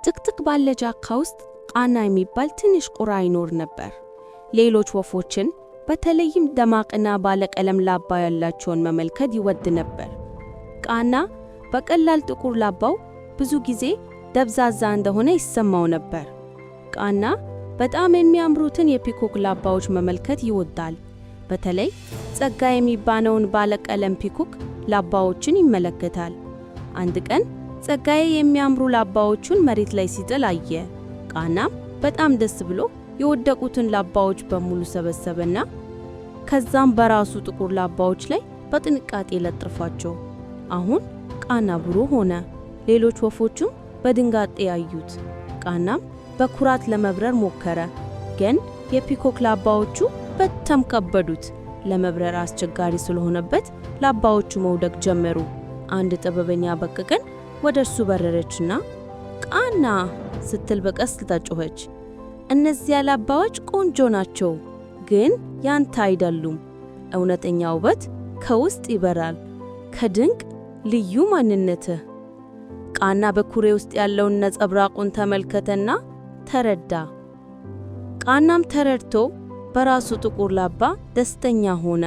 ጥቅጥቅ ባለ ጫካ ውስጥ ቃና የሚባል ትንሽ ቁራ ይኖር ነበር። ሌሎች ወፎችን በተለይም ደማቅና ባለቀለም ላባ ያላቸውን መመልከት ይወድ ነበር። ቃና በቀላል ጥቁር ላባው ብዙ ጊዜ ደብዛዛ እንደሆነ ይሰማው ነበር። ቃና በጣም የሚያምሩትን የፒኮክ ላባዎች መመልከት ይወዳል። በተለይ ጸጋ የሚባለውን ባለቀለም ፒኮክ ላባዎችን ይመለከታል። አንድ ቀን ጸጋዬ የሚያምሩ ላባዎቹን መሬት ላይ ሲጥል አየ። ቃናም በጣም ደስ ብሎ የወደቁትን ላባዎች በሙሉ ሰበሰበና ከዛም በራሱ ጥቁር ላባዎች ላይ በጥንቃቄ ለጥፋቸው። አሁን ቃና ብሩህ ሆነ። ሌሎች ወፎችም በድንጋጤ ያዩት። ቃናም በኩራት ለመብረር ሞከረ፣ ግን የፒኮክ ላባዎቹ በጣም ከበዱት። ለመብረር አስቸጋሪ ስለሆነበት ላባዎቹ መውደቅ ጀመሩ። አንድ ጥበበኛ በቅቅን ወደሱ በረረችና ቃና ስትል በቀስታ ጮኸች። እነዚያ ላባዎች ቆንጆ ናቸው፣ ግን ያንተ አይደሉም። እውነተኛ ውበት ከውስጥ ይበራል፣ ከድንቅ ልዩ ማንነትህ። ቃና በኩሬ ውስጥ ያለውን ነጸብራቁን ተመልከተና ተረዳ። ቃናም ተረድቶ በራሱ ጥቁር ላባ ደስተኛ ሆነ።